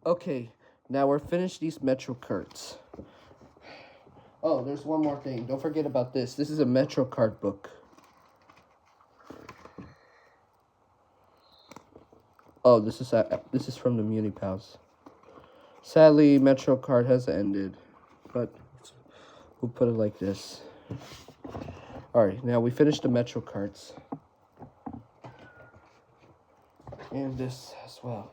Okay, now we're finished these Metro carts. Oh, there's one more thing. Don't forget about this. This is a Metro cart book. Oh, this is from the Muni Pals. Sadly, Metro cart has ended, but we'll put it like this. Alright, now we finished the Metro carts. And this as well.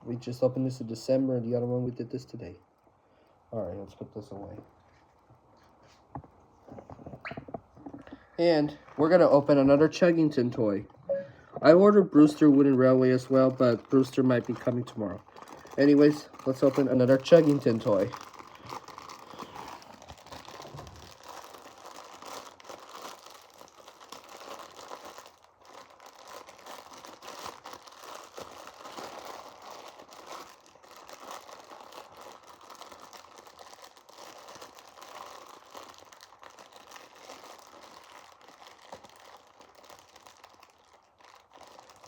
We just opened this in December, and the other one we did this today. Alright, let's put this away. And we're going to open another Chuggington toy. I ordered Brewster Wooden Railway as well, but Brewster might be coming tomorrow. Anyways, let's open another Chuggington toy.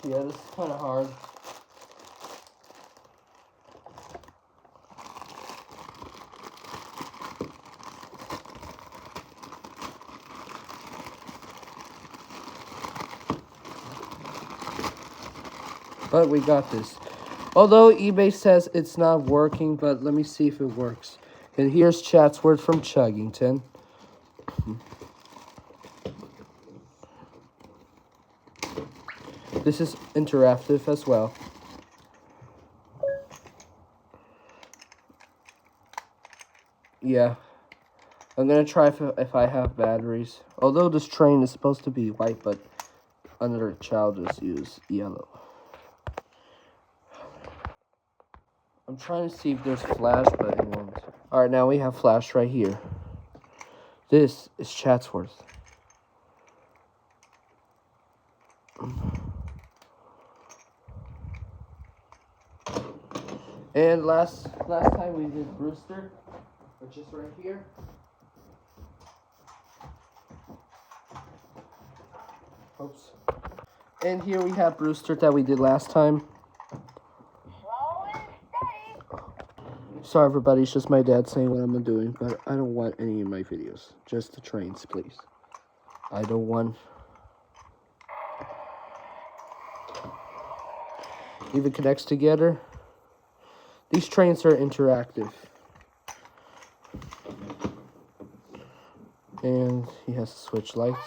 Yeah, this is kind of hard. But we got this. Although eBay says it's not working, but let me see if it works. And here's Chatsworth from Chuggington. This is interactive as well. Yeah. I'm gonna try if I have batteries. Although this train is supposed to be white, but another child just used yellow. I'm trying to see if there's flash, but it won't. Alright, now we have flash right here. This is Chatsworth. And last time we did Brewster, which is right here. Oops. And here we have Brewster that we did last time. Sorry everybody, it's just my dad saying what I'm doing, but I don't want any of my videos. Just the trains, please. I don't want... Even connects together. These trains are interactive. And he has to switch lights.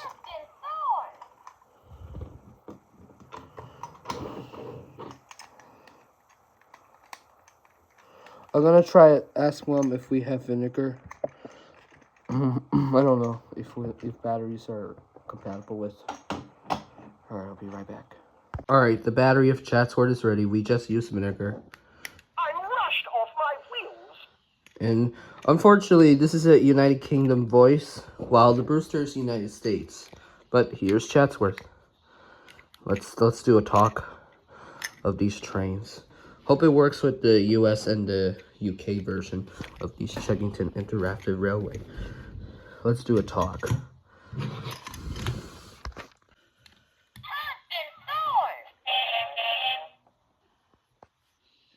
I'm gonna try ask Mom if we have vinegar. I don't know if batteries are compatible with. Alright, I'll be right back. Alright, the battery of Chatsworth is ready. We just used vinegar. I'm rushed off my wheels. And unfortunately, this is a United Kingdom voice, while the Brewster is United States. But here's Chatsworth. Let's do a talk of these trains. Hope it works with the US and the UK version of these Chuggington Interactive Railway. Let's do a talk.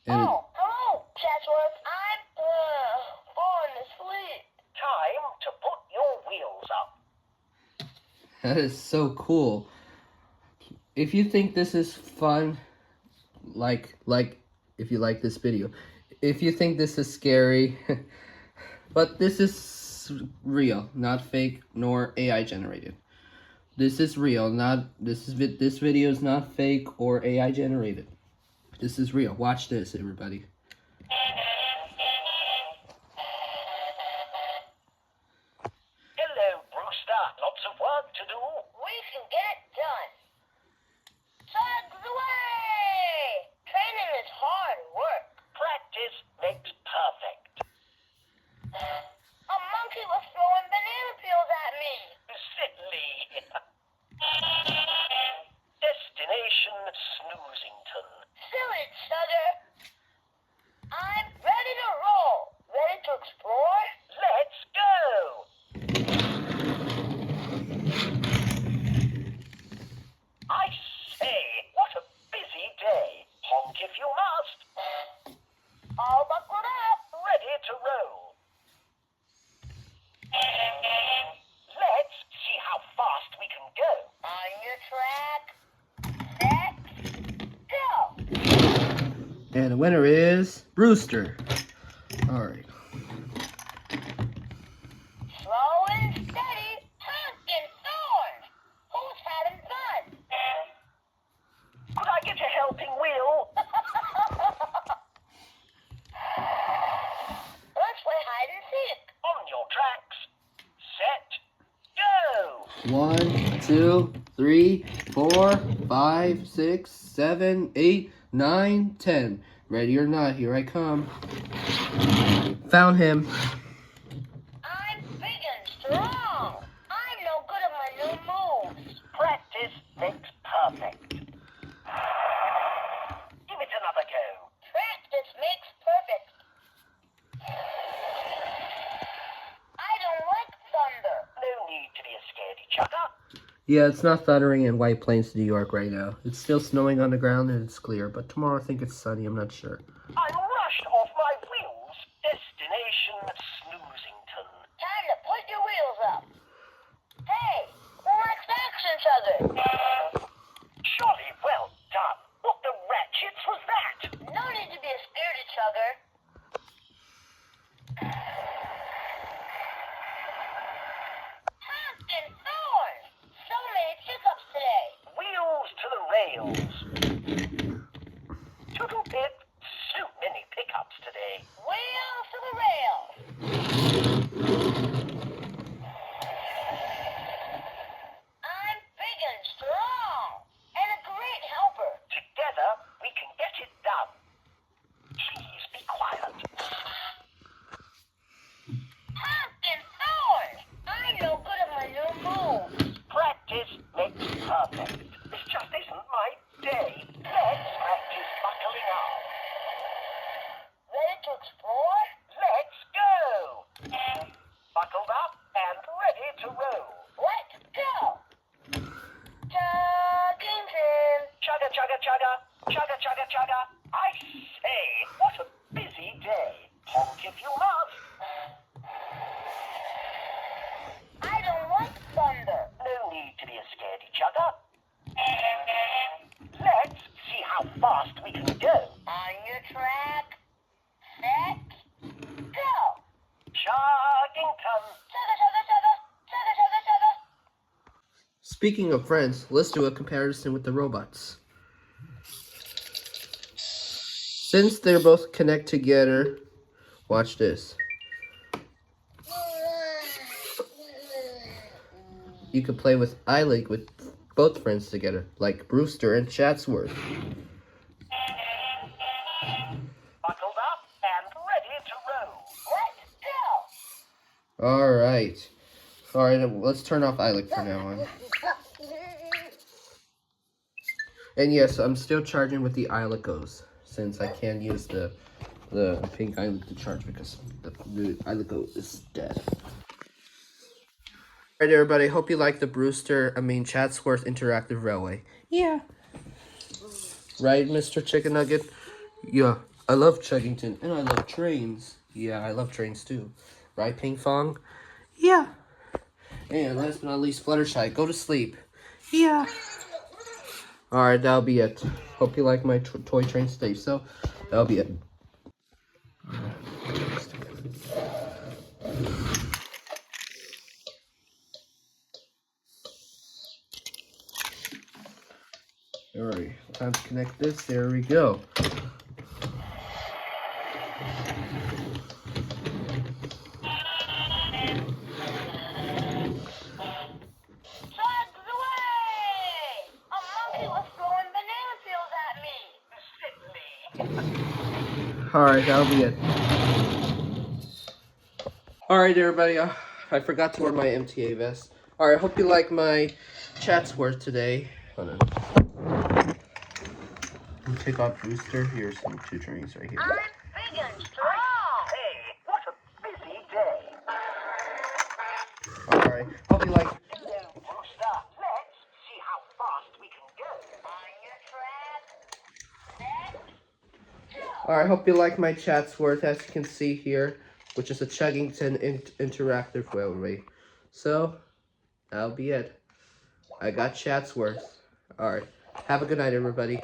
And hello, Chatsworth. I'm falling asleep. Time to put your wheels up. that is so cool. If you think this is fun, like if you like this video. If you think this is scary, but this is real, not fake nor AI generated. This is real, this video is not fake or AI generated. This is real. Watch this, everybody. Hello, Brewster. Lots of work to do. We can get it done. Tugs away! Training is hard work. Practice makes perfect. A monkey was throwing banana peels at me. Silly. Destination Snoozington. Silly, Chugger. I'm winner is Brewster. All right. Slow and steady, honking thorns. Who's having fun? Could I get a helping wheel? Let's play hide and seek. On your tracks. Set. Go. 1, 2, 3, 4, 5, 6, 7, 8, 9, 10. Ready or not, here I come. Found him. I'm big and strong. I'm no good at my new moves. Practice makes perfect. Give it another go. Practice makes perfect. I don't like thunder. No need to be a scaredy chugger. Yeah, it's not thundering in White Plains, New York right now. It's still snowing on the ground and it's clear, but tomorrow I think it's sunny, I'm not sure. I'm rushed off my wheels. Destination Snoozington. Time to put your wheels up. Hey, let's action each other. Jolly well done. What the ratchets was that? No need to be a scaredy chugger. Honking thorns. So many pickups today. Wheels to the rails. Toodle pip. So many pickups today. Wheels to the rails. I'm big and strong. And a great helper. Together, we can get it done. Please be quiet. Honking thorns. I'm no good at my new moves. Practice makes perfect. This just isn't my day. Let's practice buckling up. Ready to explore? Let's go. Buckled up and ready to roll. Let's go. Chuggington. Chugga, chugga, chugga. Chugga, chugga, chugga. I say, what a busy day. Honk if you must. I don't like thunder. No need to be a scaredy chugger. Let's see how fast we can go. On your track. Set. Go. Chuggington. Chugga, chugga, chugga. Chugga, chugga, chugga. Speaking of friends, let's do a comparison with the robots. Since they're both connect together, watch this. You could play with iLink with both friends together, like Brewster and Chatsworth. Buckled up and ready to roll. Let's go. Alright. Alright, let's turn off iLink from now on. And yes, I'm still charging with the iLinkos, since I can't use the pink iLink to charge because the iLinko is dead. Alright everybody, hope you like the Chatsworth Interactive Railway. Yeah. Right, Mr. Chicken Nugget? Yeah, I love Chuggington, and I love trains. Yeah, I love trains too. Right, Ping Fong? Yeah. And last but not least, Fluttershy, go to sleep. Yeah. Alright, that'll be it. Hope you like my toy train stage, so that'll be it. Alright, time to connect this. There we go. Alright, that'll be it. Alright, everybody, I forgot to wear my MTA vest. Alright, hope you like my Chatsworth today. Hold on. Let me take off Booster. Here's some two trains right here. I'm big and strong. Hey, what a busy day. Alright, hope you like... Hello, Brewster. Let's see how fast we can go. On your track. Set. Alright, hope you like my Chatsworth, as you can see here, which is a Chuggington interactive railway. So, that'll be it. I got Chatsworth. Alright, have a good night, everybody.